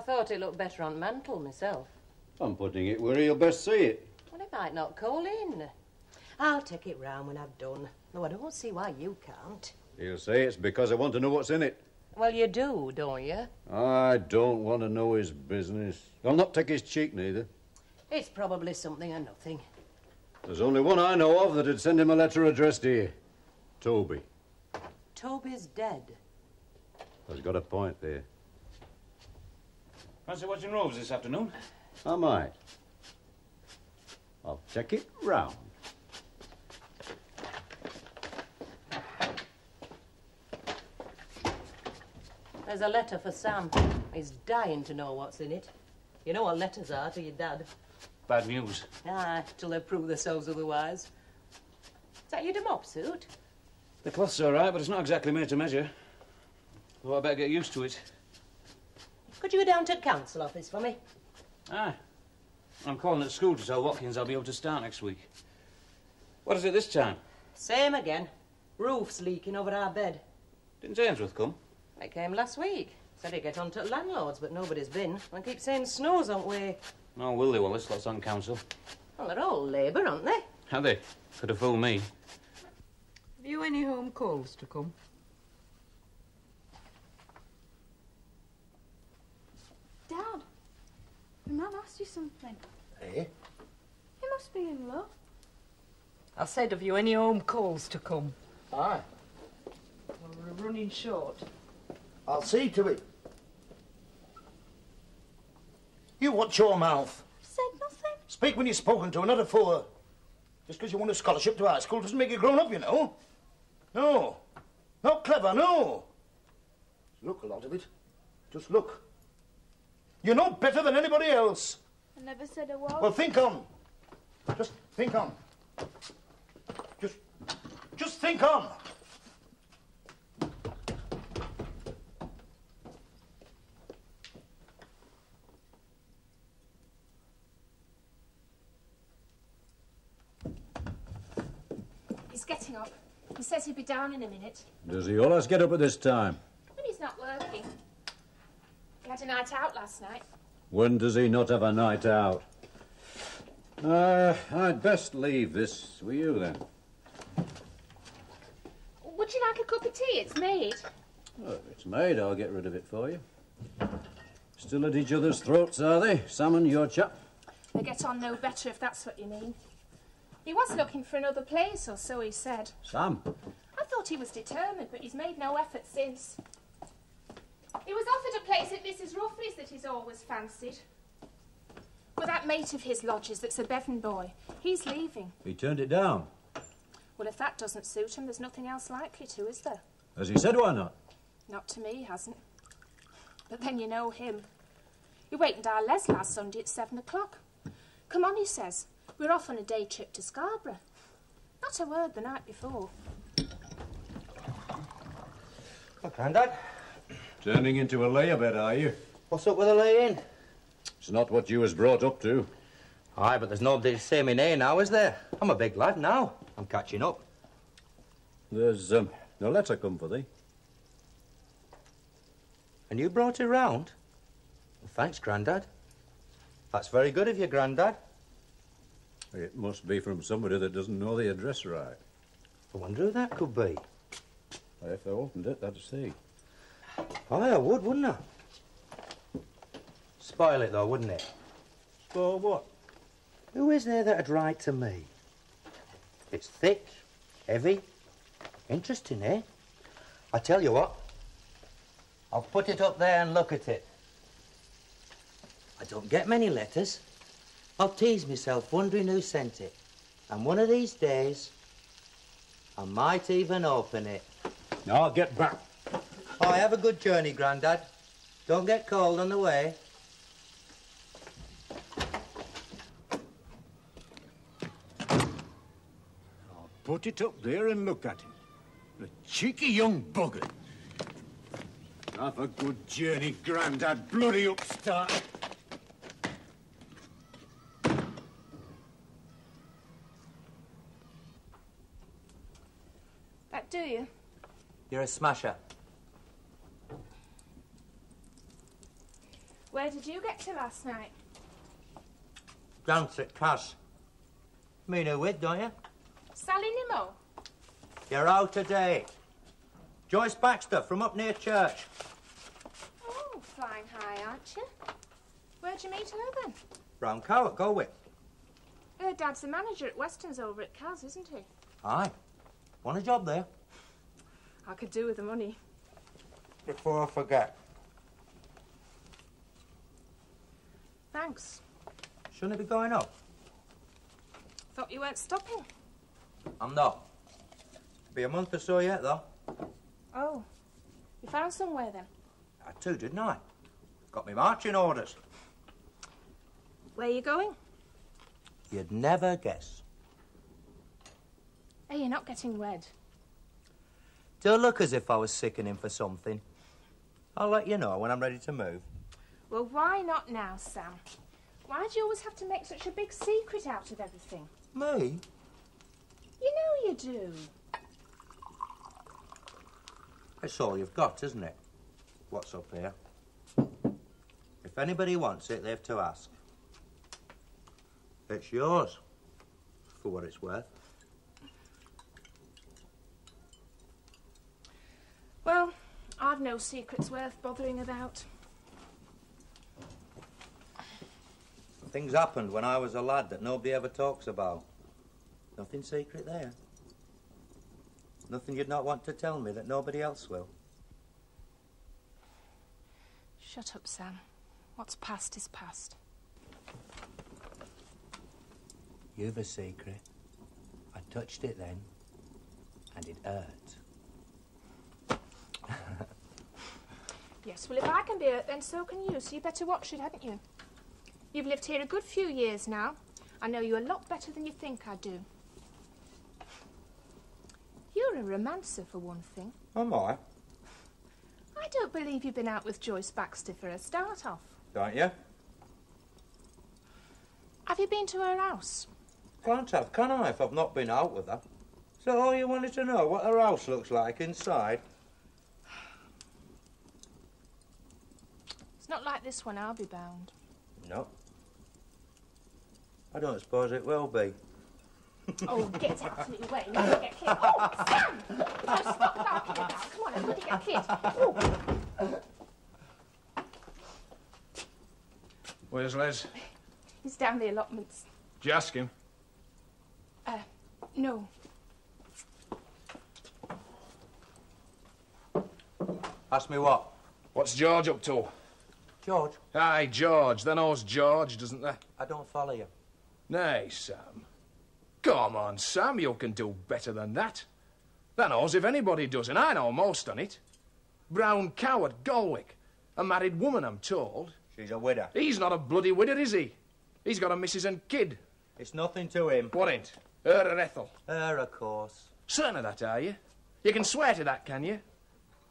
thought it looked better on mantle myself. I'm putting it where you'll best see it. Well, it might not call in. I'll take it round when I've done. Though I don't see why you can't. He'll say it's because I want to know what's in it. Well, you do, don't you? I don't want to know his business. I'll not take his cheek, neither. It's probably something or nothing. There's only one I know of that'd send him a letter addressed here. Toby. Toby's dead. Has got a point there. Fancy watching Rovers this afternoon? I might. I'll check it round. There's a letter for Sam. He's dying to know what's in it. You know what letters are to your dad. Bad news. Aye, till they prove themselves otherwise. Is that your mop suit? The cloth's all right, but it's not exactly made to measure. Well, I better get used to it. Could you go down to the council office for me? Aye. I'm calling at school to tell Watkins I'll be able to start next week. What is it this time? Same again. Roof's leaking over our bed. Didn't Ainsworth come? They came last week. Said he'd get on to landlords, but nobody's been. I keep saying snow's on way. Oh, will they? Well, this lot's on council. Well, they're all Labour, aren't they? Are they? Could have fooled me. Have you any home calls to come? Dad, your man asked you something. Eh? You must be in love. I said, have you any home calls to come? Aye. Well, we're running short. I'll see to it. You watch your mouth. Said nothing. Speak when you're spoken to, not a fool. Just because you won a scholarship to high school doesn't make you grown up, you know. No. Not clever, no. Look, a lot of it. Just look. You know better than anybody else. I never said a word. Well, think on. Just think on. Just think on. He's getting up. He says he'll be down in a minute. Does he always get up at this time? When he's not working. He had a night out last night. When does he not have a night out? I'd best leave this with you, then. Would you like a cup of tea? It's made. Well, if it's made, I'll get rid of it for you. Still at each other's throats, are they? Sam and your chap? They get on no better, if that's what you mean. He was looking for another place, or so he said. Sam? I thought he was determined, but he's made no effort since. He was offered a place at Mrs. Ruffley's that he's always fancied. Well, that mate of his lodges that's a Bevan boy, he's leaving. He turned it down. Well, if that doesn't suit him, there's nothing else likely to, is there? Has he said why not? Not to me, he hasn't. But then you know him. He wakened our Les last Sunday at 7 o'clock. Come on, he says. We're off on a day trip to Scarborough. Not a word the night before. Well, Grandad. Turning into a layabed, are you? What's up with the lay-in? It's not what you was brought up to. Aye, but there's nobody to say me nay now, is there? I'm a big lad now. I'm catching up. There's a letter come for thee. And you brought it round? Well, thanks, Grandad. That's very good of you, Grandad. It must be from somebody that doesn't know the address right. I wonder who that could be. If I opened it, I'd see. Aye, I would, wouldn't I? Spoil it, though, wouldn't it? Spoil what? Who is there that'd write to me? It's thick, heavy, interesting, eh? I tell you what, I'll put it up there and look at it. I don't get many letters. I'll tease myself wondering who sent it. And one of these days, I might even open it. Now, get back. Oh, have a good journey, Grandad. Don't get cold on the way. I'll put it up there and look at him. The cheeky young bugger. Have a good journey, Grandad. Bloody upstart. That do you? You're a smasher. Well, Where did you get to last night? Dance at Cas. Mean who with, don't you? Sally Nimmo? You're out of date. Joyce Baxter from up near church. Oh, flying high, aren't you? Where'd you meet her then? Brown cow at Galway. Her dad's the manager at Weston's over at Cas, isn't he? Aye. Want a job there? I could do with the money. Before I forget. Thanks. Shouldn't it be going up? Thought you weren't stopping. I'm not. Be a month or so yet, though. Oh. You found somewhere then? I too, didn't I? Got me marching orders. Where you going? You'd never guess. Hey, you're not getting red. Don't look as if I was sickening for something. I'll let you know when I'm ready to move. Well, why not now, Sam? Why do you always have to make such a big secret out of everything? Me? You know you do. It's all you've got, isn't it? What's up here? If anybody wants it, they have to ask. It's yours, for what it's worth. Well, I've no secrets worth bothering about. Things happened when I was a lad that nobody ever talks about. Nothing secret there. Nothing you'd not want to tell me that nobody else will. Shut up, Sam. What's past is past. You've a secret. I touched it then, and it hurt. Yes, well, if I can be hurt, then so can you, so you better watch it, hadn't you? You've lived here a good few years now. I know you a lot better than you think I do. You're a romancer, for one thing. Am I? I don't believe you've been out with Joyce Baxter for a start-off. Don't you? Have you been to her house? Can't have, can I, if I've not been out with her? Is that all you wanted to know, what her house looks like inside? It's not like this one, I'll be bound. No. I don't suppose it will be. Oh, get out of the way. You're going to get killed. Oh, Sam! No, stop barking about. Come on, I'm going to get killed. Oh. Where's Les? He's down the allotments. Did you ask him? No. Ask me what? What's George up to? George? Aye, George. There knows George, doesn't there? I don't follow you. Nay, Sam. Come on, Sam, you can do better than that. That knows if anybody does, and I know most on it. Brown cow at Galwick. A married woman, I'm told. She's a widow. He's not a bloody widow, is he? He's got a missus and kid. It's nothing to him. What ain't? Her or Ethel? Her, of course. Certain of that, are you? You can swear to that, can you?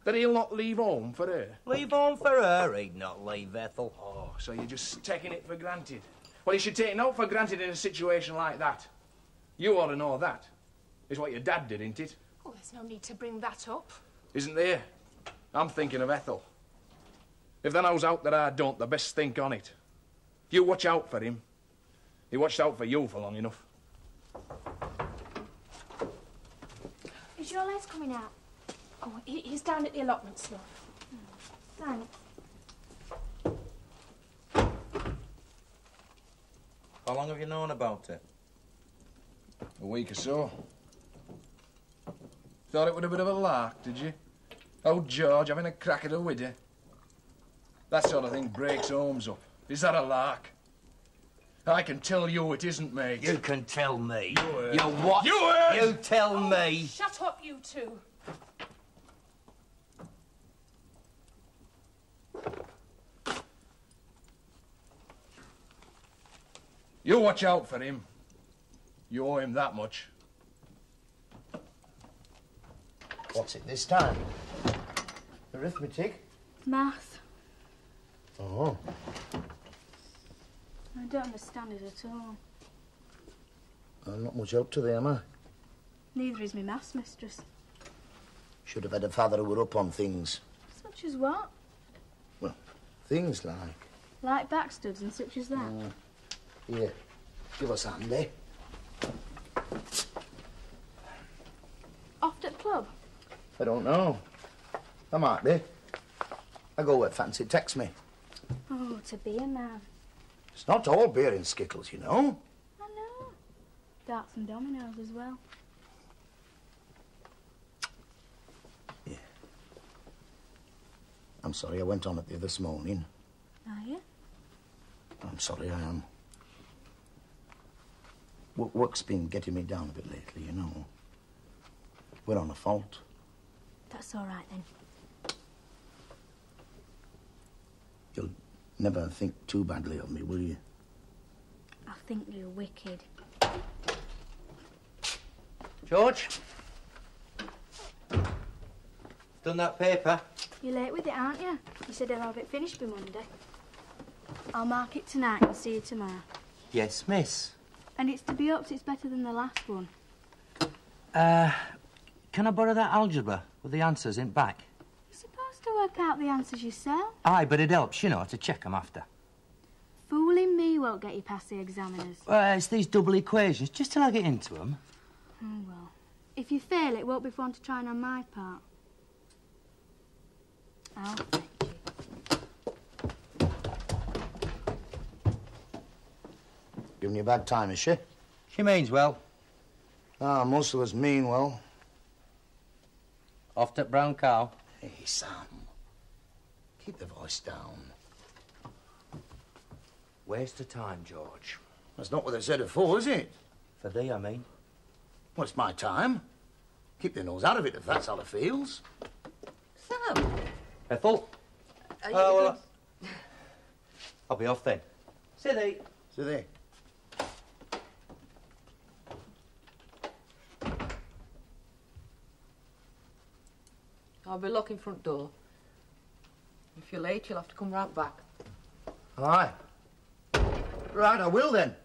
That he'll not leave home for her? Leave home for her? He'd not leave Ethel. Oh, so you're just taking it for granted. Well, you should take no for granted in a situation like that. You ought to know that. It's what your dad did, ain't it? Oh, there's no need to bring that up. Isn't there? I'm thinking of Ethel. If they knows out that I don't, the best think on it. You watch out for him. He watched out for you for long enough. Is your Les coming out? Oh, he's down at the allotments, love. Thanks. How long have you known about it? A week or so. Thought it was a bit of a lark, did you? Oh, George, having a crack at a widow. That sort of thing breaks homes up. Is that a lark? I can tell you it isn't, mate. You can tell me. You heard. You what? You heard! You tell me. Shut up, you two. You watch out for him. You owe him that much. What's it this time? Arithmetic? Math. Oh. I don't understand it at all. I'm not much help to thee, am I? Neither is my maths mistress. Should have had a father who were up on things. Such as what? Well, things like Like back studs and such as that? Here, give us a hand, eh? Off at club? I don't know. I might be. I go where fancy takes me. Oh, to be a man. It's not all beer and skittles, you know. I know. Darts and dominoes as well. Yeah. I'm sorry I went on at you this morning. Are you? I'm sorry, I am. Work's been getting me down a bit lately, you know. We're on a fault. That's all right, then. You'll never think too badly of me, will you? I think you're wicked. George? Done that paper? You're late with it, aren't you? You said I'll have it finished by Monday. I'll mark it tonight and see you tomorrow. Yes, miss. And it's to be hoped it's better than the last one. Can I borrow that algebra with the answers in back? You're supposed to work out the answers yourself. Aye, but it helps, you know, to check 'em after. Fooling me won't get you past the examiners. It's these double equations, just till I get into 'em. Oh, well. If you fail, it won't be fun to try on my part. I'll fetch you. Giving you a bad time, is she? She means well. Ah, most of us mean well. Off to brown cow. Hey, Sam. Keep the voice down. Waste of time, George. That's not what they said before, is it? For thee, I mean. Well, it's my time. Keep your nose out of it if that's how it feels. Sam, Ethel? are you Well, I'll be off then. See thee. See there. I'll be locking front door. If you're late, you'll have to come round back. Aye. Right, I will then.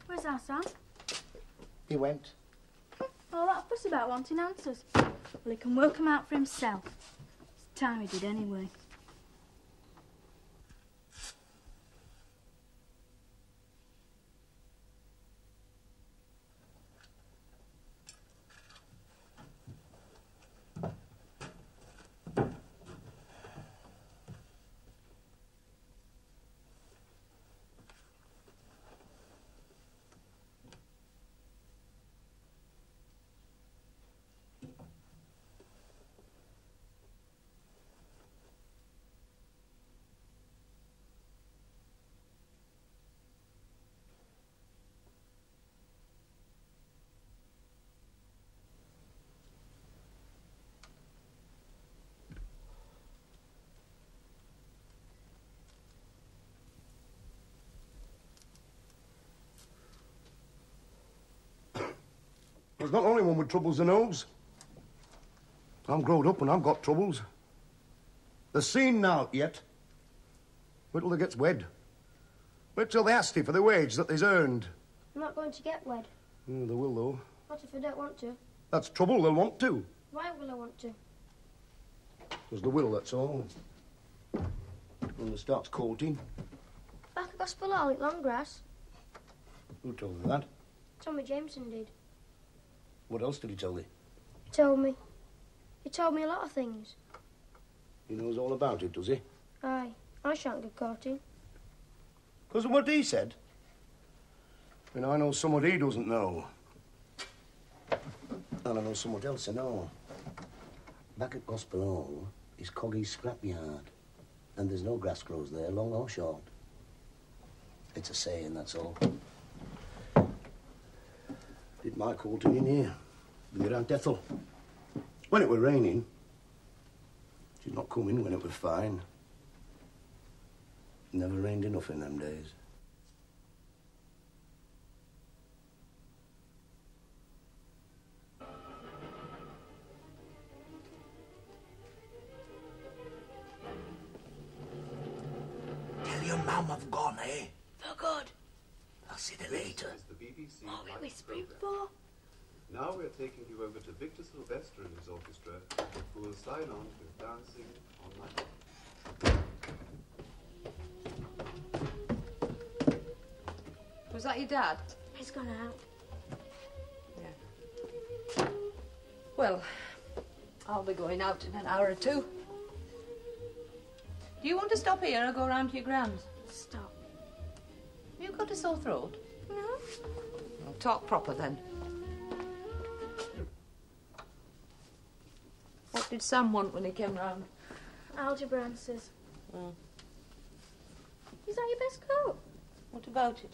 Where's our son? He went. All that fuss about wanting answers. Well, he can work 'em out for himself. It's time he did anyway. There's not only one with troubles and nose. I'm grown up and I've got troubles. They're seen now yet. Wait till they gets wed. Wait till they ask you for the wage that they's earned. I'm not going to get wed. Yeah, they will, though. What if I don't want to? That's trouble, they'll want to. Why will I want to? Because they will, that's all. When they start courting. Back at Gospel Hall at Longgrass. Who told you that? Tommy Jameson did. What else did he tell you? He told me. He told me a lot of things. He knows all about it, does he? Aye. I shan't get courting. Because of what he said? And I know somewhat he doesn't know. And I know somewhat else I know. Back at Gospel Hall is Coggy's scrapyard. And there's no grass grows there, long or short. It's a saying, that's all. Did my courting in here, with your Aunt Ethel. When it were raining. She'd not come in when it was fine. Never rained enough in them days. Tell your mum I've gone, eh? For good. I'll see you later. What were we whispering for? Now we're taking you over to Victor Sylvester and his orchestra, who will sign on with dancing on my own. Was that your dad? He's gone out. Yeah. Well, I'll be going out in an hour or two. Do you want to stop here or go round to your grand's? Stop. Have you got a sore throat? No. Well, talk proper then. What did Sam want when he came round? Algebra answers. Oh. Is that your best coat? What about it?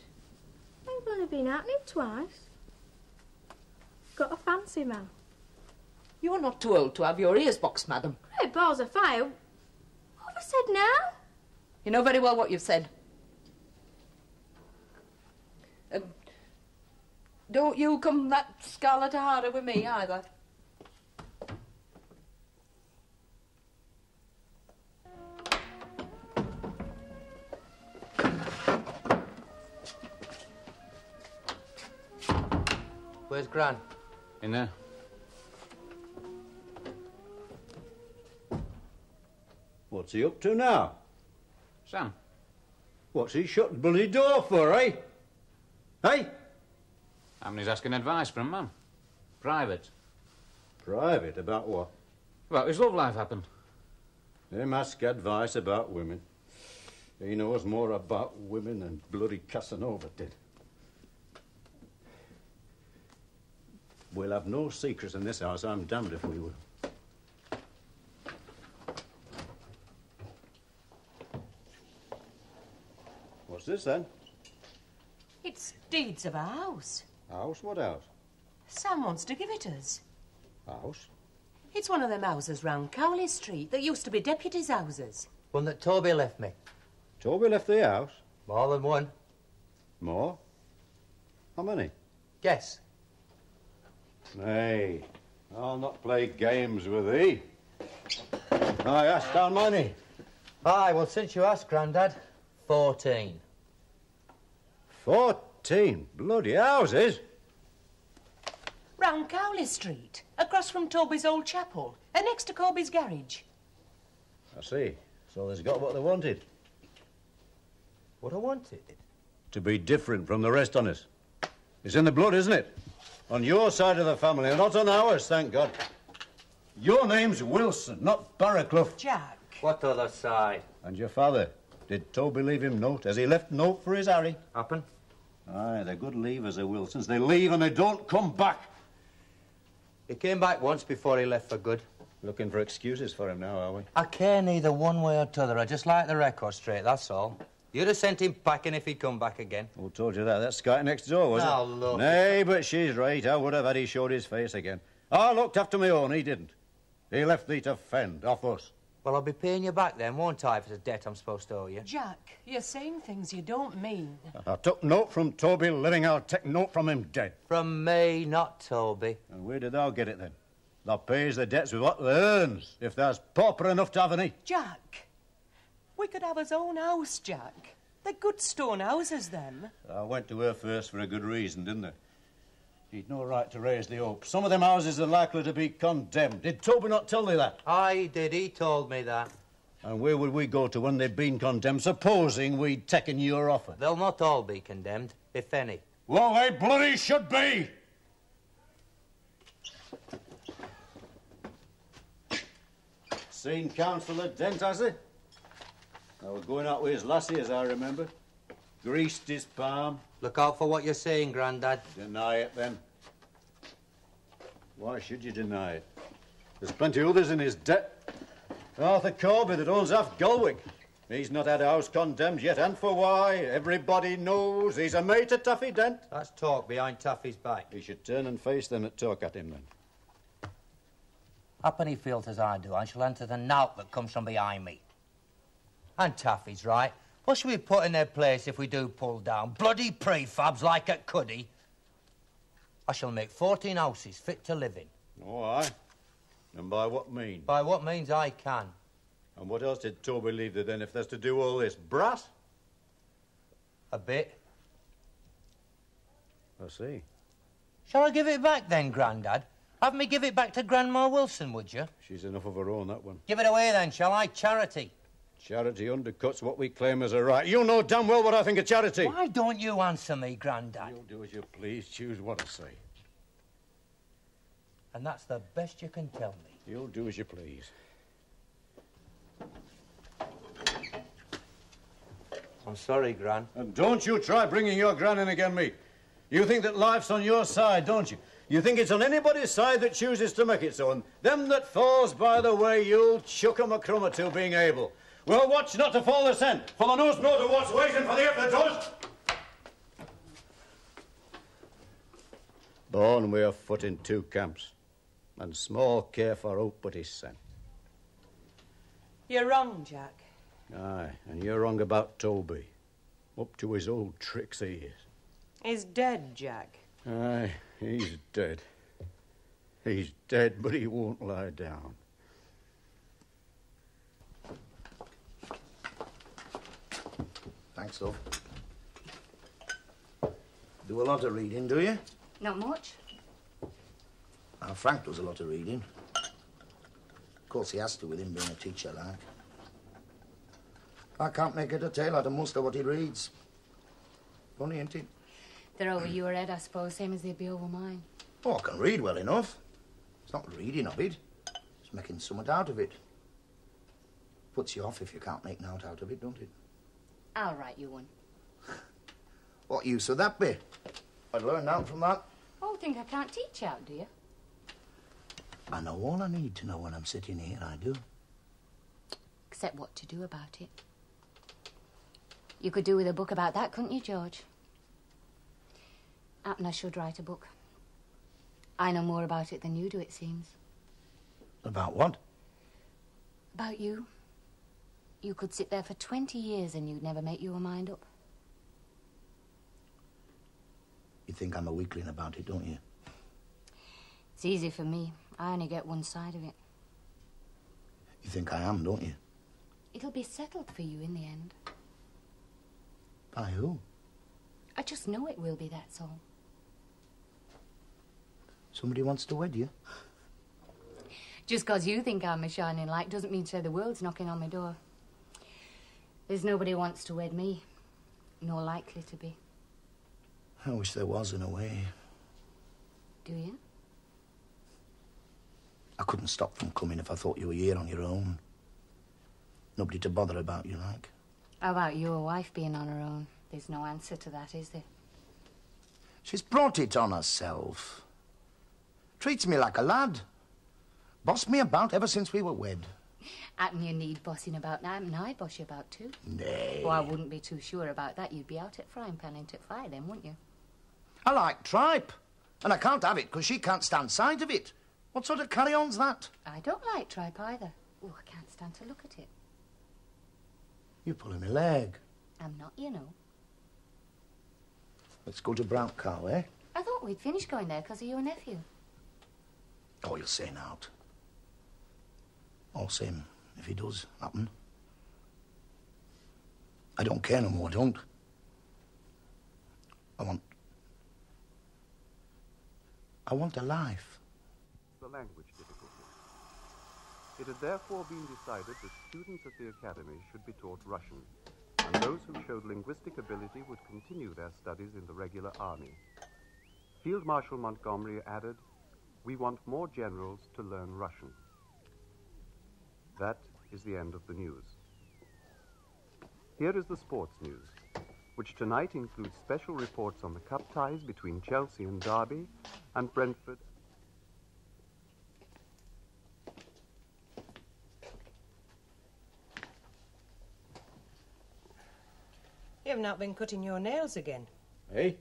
I've only been out in it twice. Got a fancy man. You're not too old to have your ears boxed, madam. Great balls of fire. What have I said now? You know very well what you've said. Don't you come that scarlet harder with me either. Where's Gran? In there. What's he up to now? Sam. What's he shut the bloody door for, eh? Hey? He's asking advice from Mum. Private. Private? About what? About his love life happened. Him ask advice about women. He knows more about women than bloody Casanova did. We'll have no secrets in this house. I'm damned if we will. What's this, then? It's deeds of a house. House? What house? Sam wants to give it us. House? It's one of them houses round Cowley Street that used to be deputies' houses. One that Toby left me. Toby left the house? More than one. More? How many? Guess. Nay, I'll not play games with thee. I asked how many. Aye, well, since you asked, Grandad, 14. 14 bloody houses? Round Cowley Street, across from Toby's old chapel, and next to Corby's garage. I see. So they's got what they wanted. What I wanted? To be different from the rest on us. It's in the blood, isn't it? On your side of the family, and not on ours, thank God. Your name's Wilson, not Barraclough. Jack. What other side? And your father? Did Toby leave him note? Has he left note for his Harry? Happen? Aye, they're good leavers, the Wilsons. They leave and they don't come back. He came back once before he left for good. Looking for excuses for him now, are we? I care neither one way or t'other. I just like the record straight, that's all. You'd have sent him packing if he'd come back again. Who told you that? That's Sky next door, was Now, it? look. Nay, but she's right. I would have had he showed his face again. I looked after my own, he didn't. He left thee to fend off us. Well, I'll be paying you back then, won't I, for the debt I'm supposed to owe you? Jack, you're saying things you don't mean. I took note from Toby living, I'll take note from him dead. From me, not Toby. And where did thou get it, then? Thou pays the debts with what thou earns, if thou's pauper enough to have any. Jack, we could have his own house, Jack. They're good stone houses, them. I went to her first for a good reason, didn't I? He'd no right to raise the hope. Some of them houses are likely to be condemned. Did Toby not tell thee that? Aye, he did. He told me that. And where would we go to when they'd been condemned, supposing we'd taken your offer? They'll not all be condemned, if any. Well, they bloody should be! Seen Councillor Dent, has he? I was going out with his lassie, as I remember. Greased his palm. Look out for what you're saying, Grandad. Deny it, then. Why should you deny it? There's plenty others in his debt. Arthur Corby that owns half Galwick. He's not had a house condemned yet, and for why? Everybody knows he's a mate of Taffy Dent. That's talk behind Taffy's back. He should turn and face them that talk at him, then. Happen he feels as I do, I shall enter the knout that comes from behind me. And Taffy's right. What should we put in their place if we do pull down? Bloody prefabs like at Cuddy. I shall make 14 houses fit to live in. Oh, aye. And by what means? By what means I can. And what else did Toby leave thee, then, if there's to do all this? Brass? A bit. I see. Shall I give it back then, Grandad? Have me give it back to Grandma Wilson, would you? She's enough of her own, that one. Give it away then, shall I? Charity. Charity undercuts what we claim as a right. You know damn well what I think of charity. Why don't you answer me, Grandad? You'll do as you please. Choose what I say. And that's the best you can tell me. You'll do as you please. I'm sorry, Gran. And don't you try bringing your gran in again me. You think that life's on your side, don't you? You think it's on anybody's side that chooses to make it so, and them that falls by the way, you'll chuck 'em a crumb or two being able. Well, watch not to fall the scent, for the knows not what's waiting for the if that does. Born with a foot in two camps, and small care for hope but his sent. You're wrong, Jack. Aye, and you're wrong about Toby. Up to his old tricks he is. He's dead, Jack. Aye, he's dead. He's dead, but he won't lie down. Thanks, love. Do a lot of reading, do you? Not much. Now, Frank does a lot of reading. Of course, he has to with him being a teacher, like. I can't make it a tale out of most of what he reads. Funny, ain't it? They're over your head, I suppose, same as they'd be over mine. Oh, I can read well enough. It's not reading of it. It's making somewhat out of it. Puts you off if you can't make naught out of it, don't it? I'll write you one. What use of that be? I'd learn out from that. Oh, think I can't teach out, do you? I know all I need to know when I'm sitting here, I do. Except what to do about it. You could do with a book about that, couldn't you, George? Happen I should write a book. I know more about it than you do, it seems. About what? About you. You could sit there for 20 years and you'd never make your mind up. You think I'm a weakling about it, don't you? It's easy for me. I only get one side of it. You think I am, don't you? It'll be settled for you in the end. By who? I just know it will be, that's all. Somebody wants to wed you? Just 'cause you think I'm a shining light doesn't mean to say the world's knocking on my door. There's nobody wants to wed me, nor likely to be. I wish there was, in a way. Do you? I couldn't stop from coming if I thought you were here on your own. Nobody to bother about you, like. How about your wife being on her own? There's no answer to that, is there? She's brought it on herself. Treats me like a lad. Bossed me about ever since we were wed. Happen you need bossing about now, and I'd boss you about too. Nay. Oh, I wouldn't be too sure about that. You'd be out at frying pan into fire then, wouldn't you? I like tripe. And I can't have it because she can't stand sight of it. What sort of carry-on's that? I don't like tripe either. Oh, I can't stand to look at it. You're pulling my leg. I'm not, you know. Let's go to Brown Cow, eh? I thought we'd finished going there 'cause of your nephew. Oh, you'll say naught. All same, if he does happen. I don't care no more, don't. I want a life. The language difficulty. It had therefore been decided that students at the academy should be taught Russian, and those who showed linguistic ability would continue their studies in the regular army. Field Marshal Montgomery added, "We want more generals to learn Russian." That is the end of the news. Here is the sports news, which tonight includes special reports on the cup ties between Chelsea and Derby and Brentford. You've not been cutting your nails again. Eh?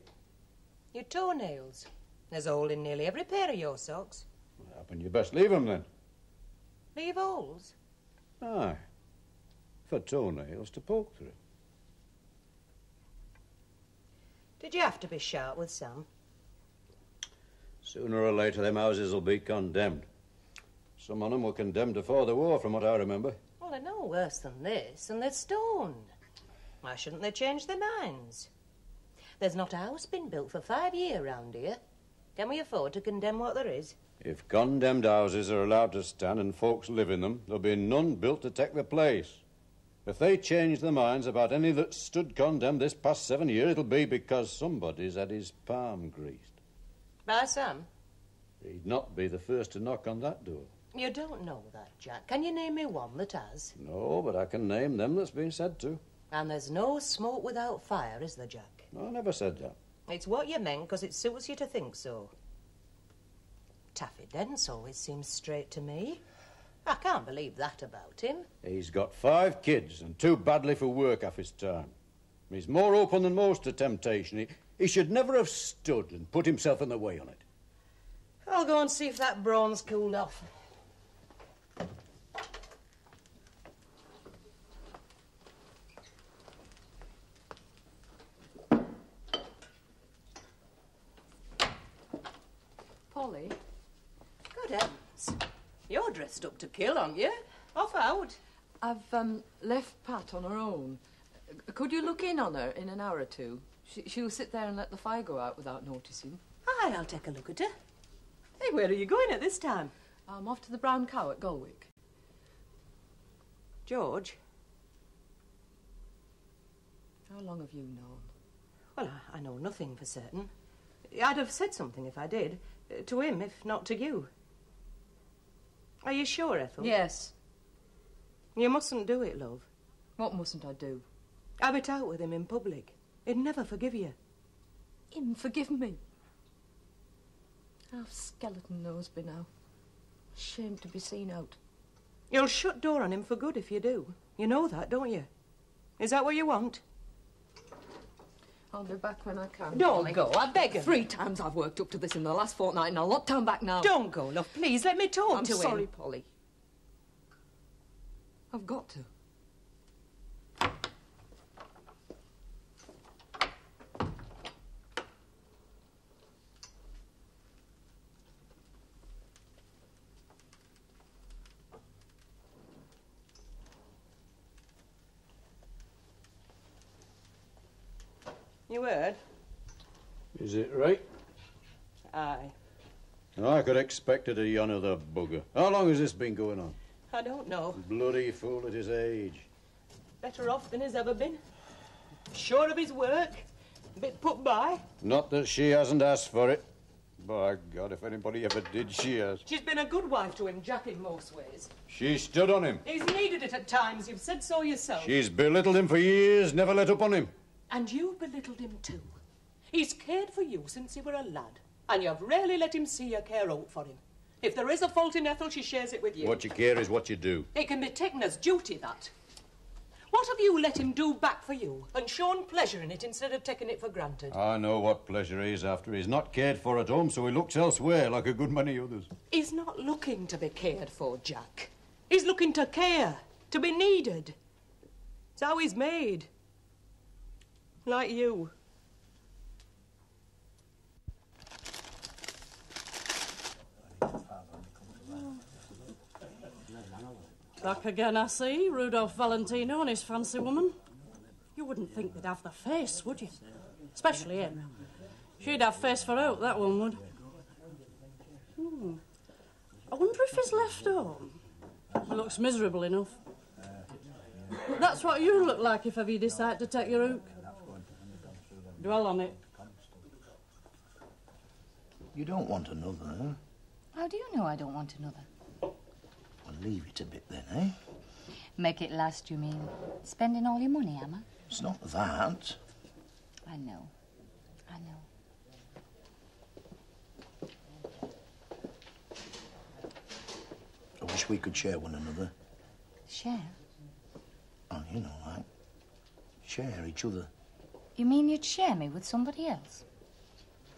Your toenails. There's a hole in nearly every pair of your socks. What happened? You best leave 'em then. Leave holes? Aye. For toenails to poke through. Did you have to be sharp with Sam? Sooner or later, them houses will be condemned. Some on 'em were condemned before the war, from what I remember. Well, they're no worse than this, and they're stoned. Why shouldn't they change their minds? There's not a house been built for 5 years round here. Can we afford to condemn what there is? If condemned houses are allowed to stand and folks live in them, there'll be none built to take their place. If they change their minds about any that stood condemned this past 7 years, it'll be because somebody's had his palm greased. By Sam? He'd not be the first to knock on that door. You don't know that, Jack. Can you name me one that has? No, but I can name them that's been said to. And there's no smoke without fire, is there, Jack? No, I never said that. It's what you meant, because it suits you to think so. Taffy Dent's always seems straight to me. I can't believe that about him. He's got 5 kids and too badly for work half his time. He's more open than most to temptation. He should never have stood and put himself in the way on it. I'll go and see if that brawn's cooled off. Polly? Good heavens. You're dressed up to kill, aren't you? Off out. I've left Pat on her own. Could you look in on her in an hour or two? She'll sit there and let the fire go out without noticing. Aye, I'll take a look at her. Hey, where are you going at this time? I'm off to the Brown Cow at Galwick. George? How long have you known? Well, I know nothing for certain. I'd have said something if I did. To him, if not to you. Are you sure, Ethel? Yes. You mustn't do it, love. What mustn't I do? Have it out with him in public. He'd never forgive you. Him forgive me? Half skeleton nose be now. Ashamed to be seen out. You'll shut door on him for good if you do. You know that, don't you? Is that what you want? I'll be back when I can. Don't Polly. go, I beg of you. 3 times I've worked up to this in the last fortnight and I'll not turn back now. Don't go, love, please. Let me talk I'm to him. sorry, Polly. I've got to. You heard? Is it right? Aye. I could expect it of yon other bugger. How long has this been going on? I don't know. Bloody fool at his age. Better off than he's ever been. Sure of his work. A bit put by. Not that she hasn't asked for it. By God, if anybody ever did, she has. She's been a good wife to him, Jack, in most ways. She stood on him. He's needed it at times. You've said so yourself. She's belittled him for years, never let up on him. And you belittled him too. He's cared for you since he were a lad. And you've rarely let him see you care out for him. If there is a fault in Ethel, she shares it with you. What you care is what you do. It can be taken as duty, that. What have you let him do back for you and shown pleasure in it instead of taking it for granted? I know what pleasure he's after. He's not cared for at home, so he looks elsewhere like a good many others. He's not looking to be cared for, Jack. He's looking to care, to be needed. It's how he's made. Like you. Back again, I see. Rudolph Valentino and his fancy woman. You wouldn't think they'd have the face, would you? Especially him. She'd have face for out, that one would. I wonder if he's left home. He looks miserable enough. But that's what you look like if ever you decide to take your hook. Dwell on it. You don't want another, huh? How do you know I don't want another? Well, leave it a bit then, eh? Make it last, you mean? Spending all your money, am I? It's not that. I know. I know. I wish we could share one another. Share? Oh, you know, like, share each other. You mean you'd share me with somebody else?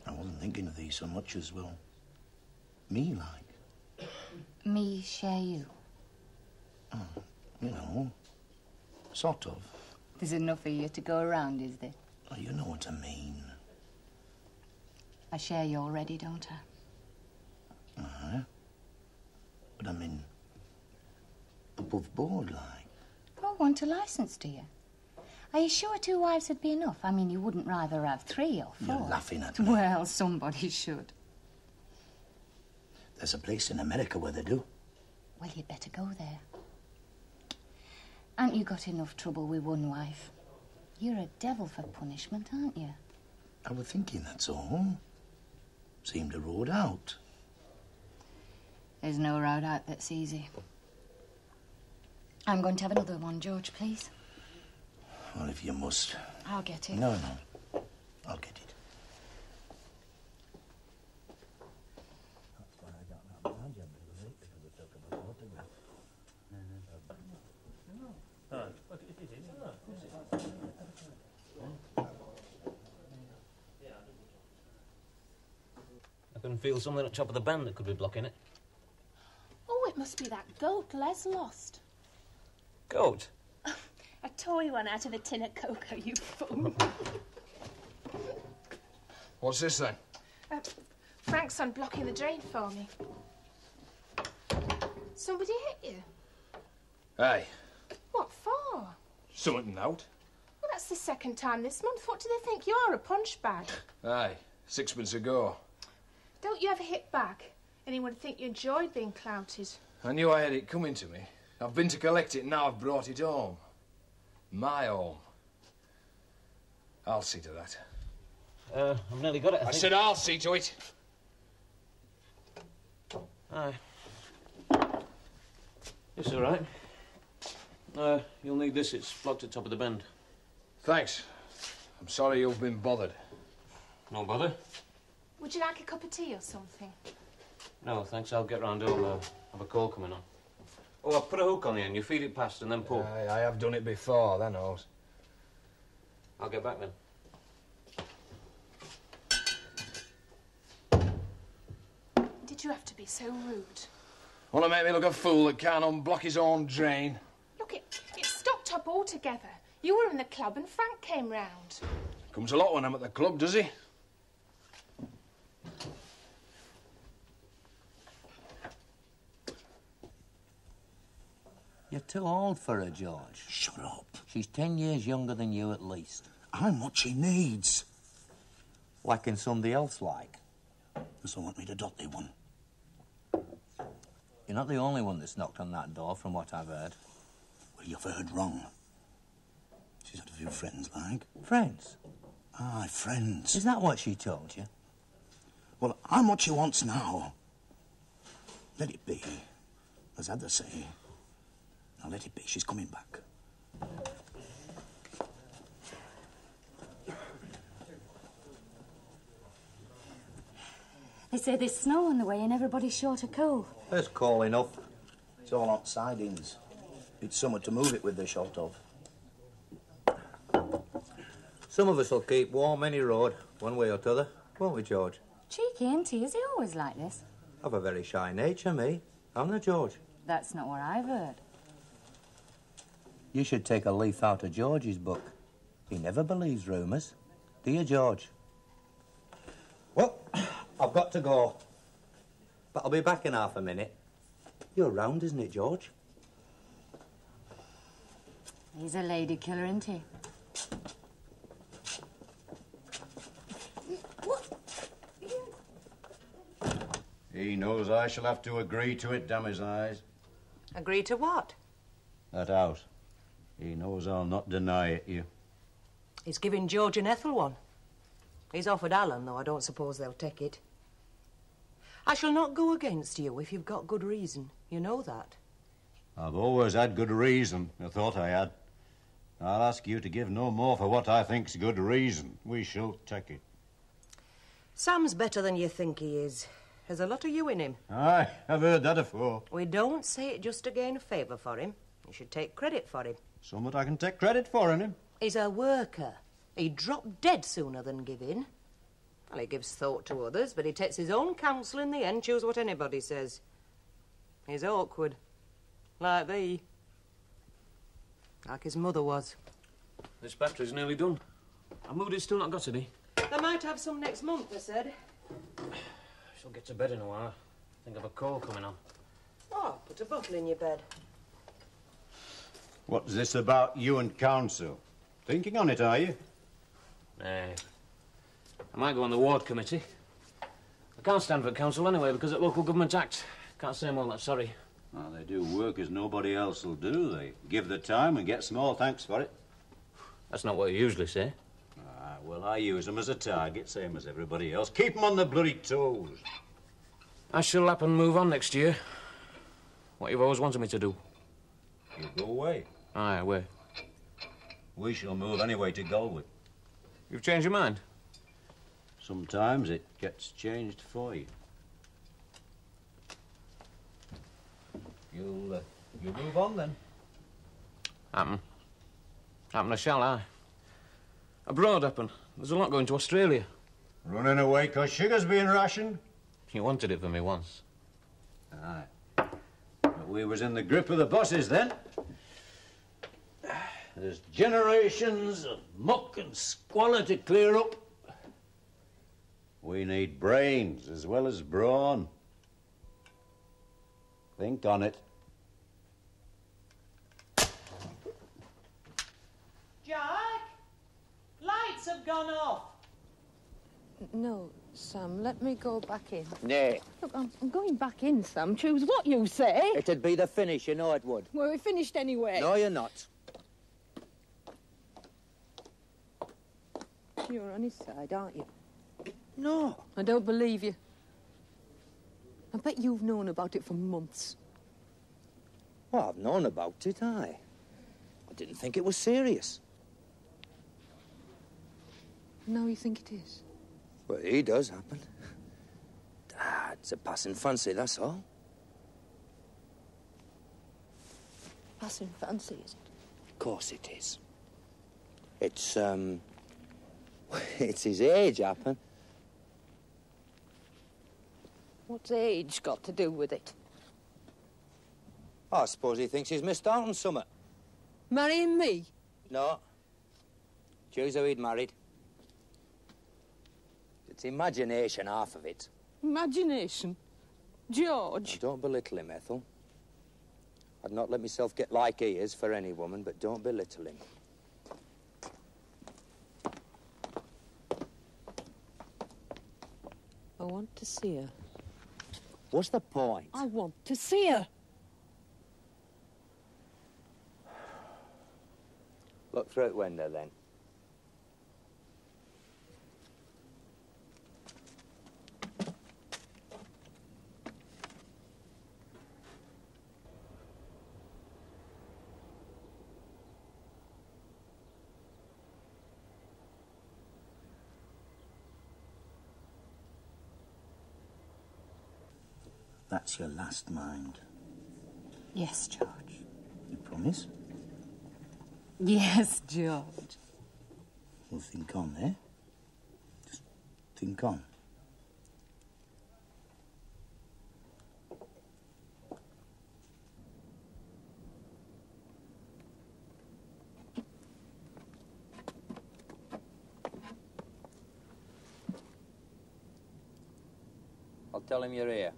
I wasn't thinking of these so much as, well, me, like. Me share you? Oh, you know, sort of. There's enough of you to go around, is there? Oh, you know what I mean. I share you already, don't I? Uh-huh. But I mean, above board, like. I want a licence, do you? Are you sure 2 wives would be enough? I mean, you wouldn't rather have 3 or 4. You're laughing at me. Well, somebody should. There's a place in America where they do. Well, you'd better go there. Ain't you got enough trouble with one wife? You're a devil for punishment, aren't you? I was thinking, that's all. Seemed a road out. There's no road out that's easy. I'm going to have another one, George, please. Well, if you must. I'll get it. No, no. I'll get it. I can feel something at the top of the bend that could be blocking it. Oh, it must be that goat Les lost. Goat? A toy one out of a tin of cocoa, you fool. What's this then? Frank's unblocking the drain for me. Somebody hit you? Hey, What for? something out. Well, that's the second time this month. What do they think you are, a punch bag? Aye, 6pence a go. Don't you ever hit back? Anyone would think you enjoyed being clouted. I knew I had it coming to me. I've been to collect it, and now I've brought it home. My home. I'll see to that. I've nearly got it, I think. said I'll see to it. Aye. It's all right. You'll need this. It's blocked at the top of the bend. Thanks. I'm sorry you've been bothered. No bother. Would you like a cup of tea or something? No, thanks. I'll get round home. Have a call coming on. Oh, I'll put a hook on the end. You feed it past and then pull. Aye, I have done it before, that knows. I'll get back then. Did you have to be so rude? Want to make me look a fool that can't unblock his own drain? Look, it stopped up altogether. You were in the club and Frank came round. Comes a lot when I'm at the club, does he? You're too old for her, George. Shut up. She's 10 years younger than you at least. I'm what she needs. Lacking somebody else like. Does want me to dot the one? You're not the only one that's knocked on that door, from what I've heard. Well, you've heard wrong. She's had a few friends, like. Friends? Aye, friends. Is that what she told you? Well, I'm what she wants now. Let it be. As Ada say. Now let it be. She's coming back. They say there's snow on the way and everybody's short of coal. There's coal enough. It's all on sidings. It's somewhere to move it with the short of. Some of us will keep warm any road, one way or t'other. Won't we, George? Cheeky, ain't he? Is he always like this? I've a very shy nature, me. Haven't I, George? That's not what I've heard. You should take a leaf out of George's book. He never believes rumours. Do you, George? Well, I've got to go. But I'll be back in half a minute. You're round, isn't it, George? He's a lady killer, isn't he? He knows I shall have to agree to it, damn his eyes. Agree to what? That house. He knows I'll not deny it you. He's giving George and Ethel one. He's offered Alan, though I don't suppose they'll take it. I shall not go against you if you've got good reason. You know that. I've always had good reason. I thought I had. I'll ask you to give no more for what I think's good reason. We shall take it. Sam's better than you think he is. There's a lot of you in him. Aye, I've heard that afore. We don't say it just to gain a favour for him. You should take credit for him. Somewhat I can take credit for in him. He's a worker. He'd drop dead sooner than give in. Well, he gives thought to others, but he takes his own counsel in the end, choose what anybody says. He's awkward. Like thee. Like his mother was. This battery's nearly done. Our mood is still not got any. They might have some next month, they said. She'll get to bed in a while. Think of a call coming on. Oh, put a bottle in your bed. What's this about you and council? Thinking on it, are you? Nay. I might go on the ward committee. I can't stand for council anyway because of Local Government Act. Can't say I'm all that sorry. Well, they do work as nobody else will do. They give the time and get small thanks for it. That's not what you usually say. Ah, well, I use them as a target, same as everybody else. Keep them on the bloody toes. I shall up and move on next year. What you've always wanted me to do. You go away. Aye, where? We shall move anyway to Galway. You've changed your mind? Sometimes it gets changed for you. You'll move on then. Happen I shall, aye. Abroad, happen. There's a lot going to Australia. Running away 'cause sugar's being rationed? You wanted it for me once. Aye. But we was in the grip of the bosses then. There's generations of muck and squalor to clear up. We need brains as well as brawn. Think on it. Jack! Lights have gone off. No, Sam, let me go back in. Nay, Look, I'm going back in, Sam. Choose what you say. it'd be the finish, you know it would. Well, we finished anyway. No, you're not. You're on his side, aren't you? No. I don't believe you. I bet you've known about it for months. Well, I've known about it, I didn't think it was serious. Now you think it is? Well, he does happen. It's a passing fancy, that's all. Passing fancy, is it? Of course it is. It's, it's his age, happen. What's age got to do with it? I suppose he thinks he's missed out on summer. Marrying me? No. Choose who he'd married. It's imagination, half of it. Imagination? George? Don't belittle him, Ethel. I'd not let myself get like he is for any woman, but don't belittle him. I want to see her. What's the point? I want to see her. Look through the window, then. That's your last, mind. Yes, George. You promise? Yes, George. Well, think on, eh? Just think on. I'll tell him you're here.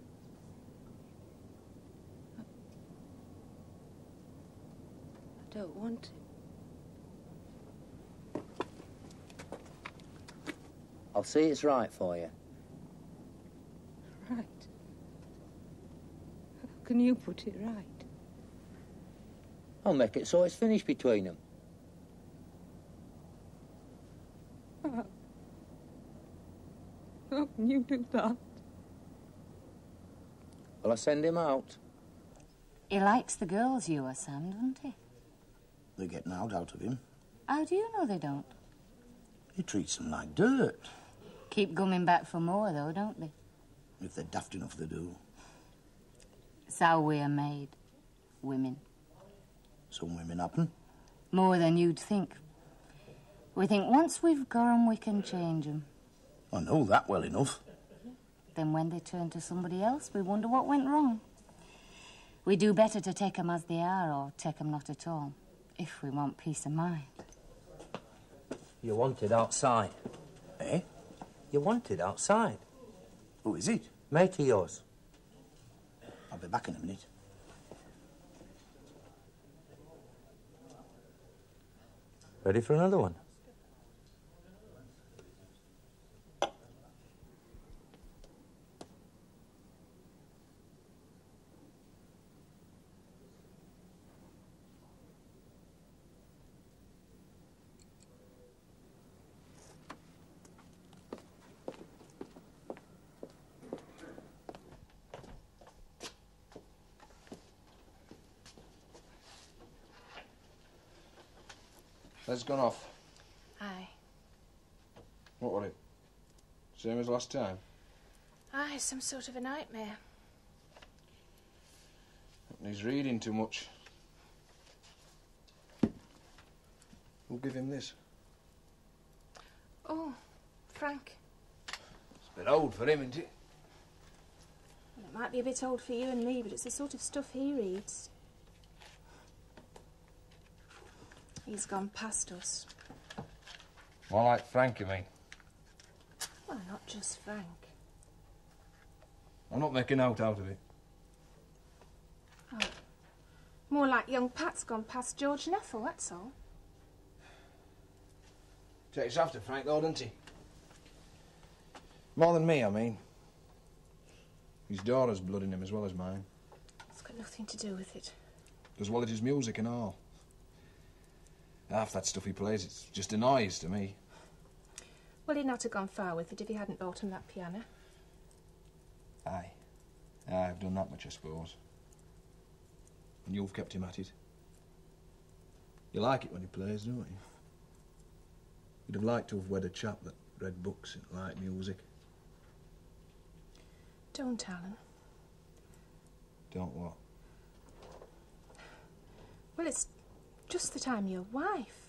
I don't want to. I'll see it's right for you. Right. How can you put it right? I'll make it so it's finished between them. How can you do that? Well, I send him out. He likes the girls, you are, Sam, doesn't he? They're getting out of him. How do you know they don't? He treats them like dirt. Keep coming back for more, though, don't they? If they're daft enough, they do. It's how we're made, women. Some women happen. More than you'd think. We think once we've got 'em, we can change 'em. I know that well enough. Then when they turn to somebody else, we wonder what went wrong. We do better to take 'em as they are or take 'em not at all, if we want peace of mind. You're wanted outside. Eh? You're wanted outside. Who is it? Mate of yours. I'll be back in a minute. Ready for another one? Les gone off. Aye. What was it? Same as last time? Aye, some sort of a nightmare. He's reading too much. Who'll give him this? Oh, Frank. It's a bit old for him, isn't it? Well, it might be a bit old for you and me, but it's the sort of stuff he reads. He's gone past us. More like Frank, you mean? Well, not just Frank. I'm not making out of it. Oh. More like young Pat's gone past George Neffel, that's all. Takes after Frank, though, doesn't he? More than me, I mean. His daughter's blood in him as well as mine. It's got nothing to do with it. As well as his music and all. Half that stuff he plays, it's just a noise to me. Well, he'd not have gone far with it if he hadn't bought him that piano. Aye. I've done that much, I suppose. And you've kept him at it. You like it when he plays, don't you? You'd have liked to have wed a chap that read books and liked music. Don't, Alan. Don't what? Well, it's just that I'm your wife.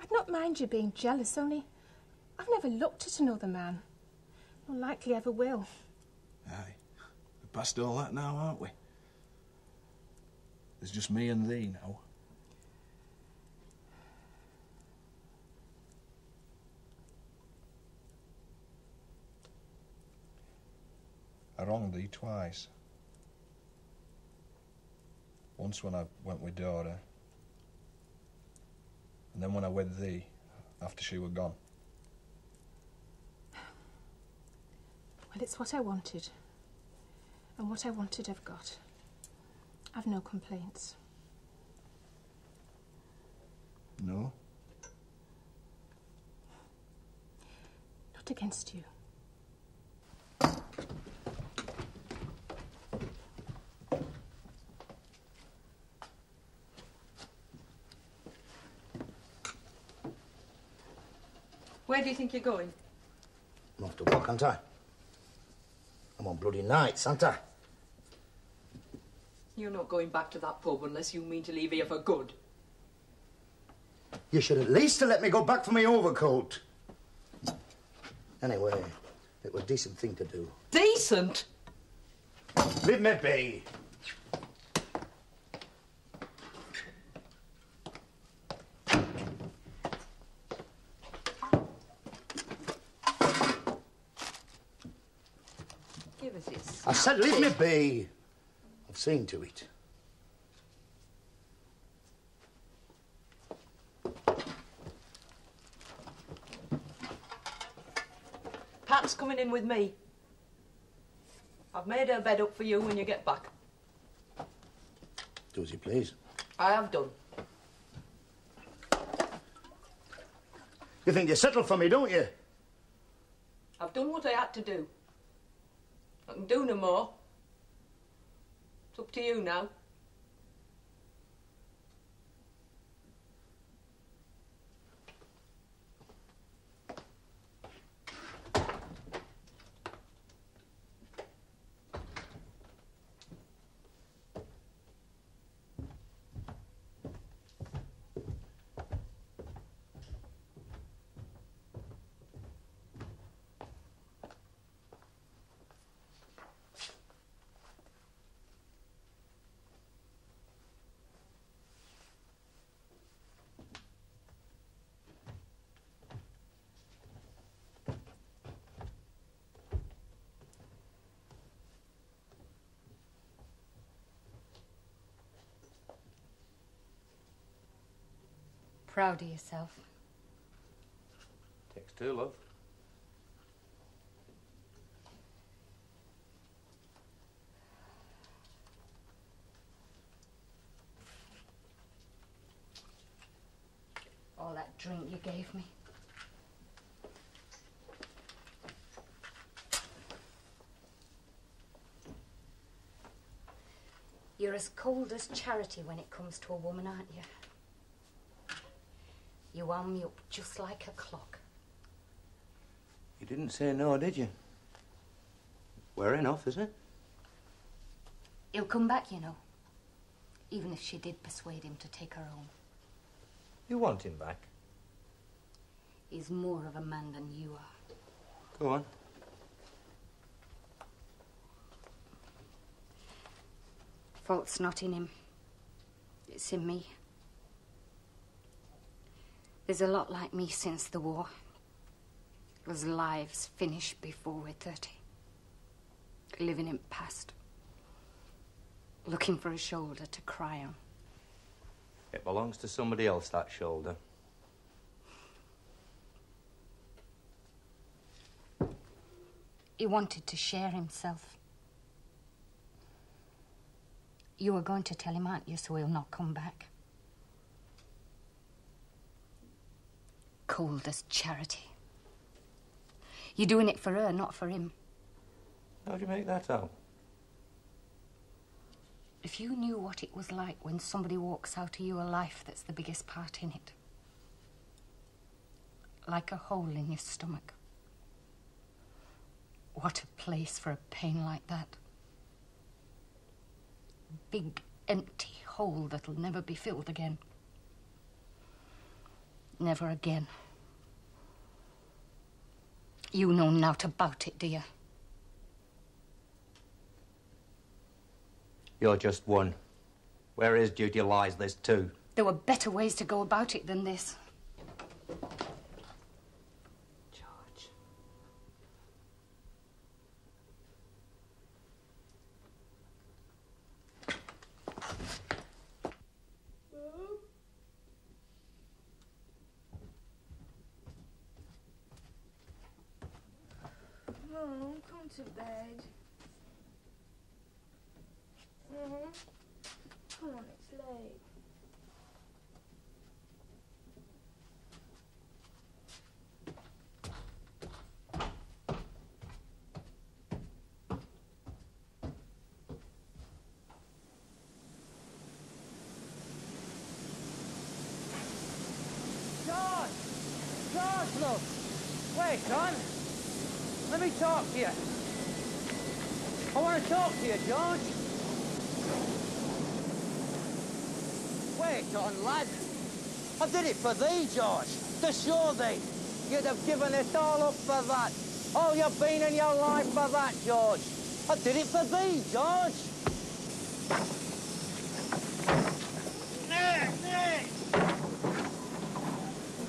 I'd not mind you being jealous, only I've never looked at another man. Nor likely ever will. Aye. We're past all that now, aren't we? There's just me and thee now. I wronged thee twice. Once when I went with Dora, and then when I wed thee after she were gone. Well, it's what I wanted. And what I wanted I've got. I've no complaints. No? Not against you. Where do you think you're going? I'm off to work, aren't I? I'm on bloody nights, aren't I? You're not going back to that pub unless you mean to leave here for good. You should at least have let me go back for my overcoat. Anyway, it was a decent thing to do. Decent? Leave me be. Give us his I said leave me be. I've seen to it. Pat's coming in with me. I've made her bed up for you when you get back. Do as you please. I have done. You think you're settled for me, don't you? I've done what I had to do. I can do no more. It's up to you now. Proud of yourself. Takes two, love. All that drink you gave me. You're as cold as charity when it comes to a woman, aren't you? You wound me up just like a clock. You didn't say no, did you? Wearing off, is it? He'll come back, you know. Even if she did persuade him to take her home. You want him back? He's more of a man than you are. Go on. Fault's not in him. It's in me. There's a lot like me since the war. Whose lives finished before we're 30. Living in past. Looking for a shoulder to cry on. It belongs to somebody else, that shoulder. He wanted to share himself. You were going to tell him, aren't you, so he'll not come back? Cold as charity. You're doing it for her, not for him. How'd you make that out? If you knew what it was like when somebody walks out of your life that's the biggest part in it. Like a hole in your stomach. What a place for a pain like that. Big, empty hole that'll never be filled again. Never again. You know naught about it, do you? You're just one. Where his duty lies, there's two. There were better ways to go about it than this. George. Mum, come to bed. Come on, it's late. George, love. Wait, son. Let me talk to you. I want to talk to you, George. Wait on, lad. I did it for thee, George. To show thee. You'd have given it all up for that. All you've been in your life for that, George. I did it for thee, George.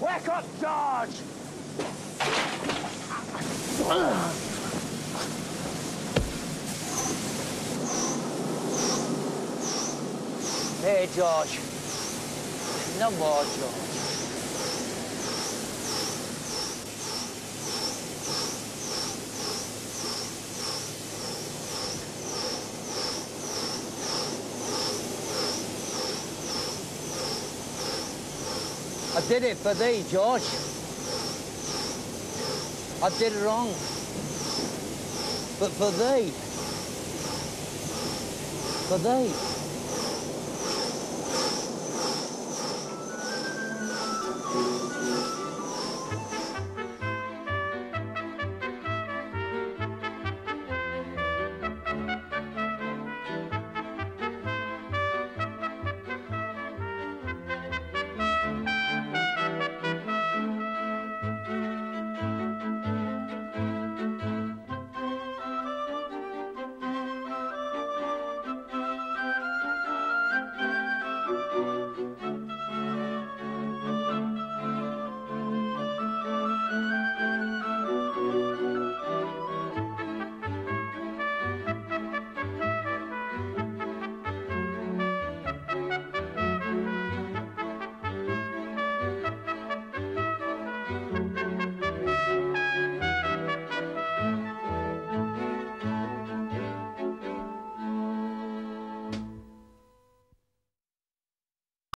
Wake up, George! Hey, George. No more, George. I did it for thee, George. I did wrong. But for thee. For thee.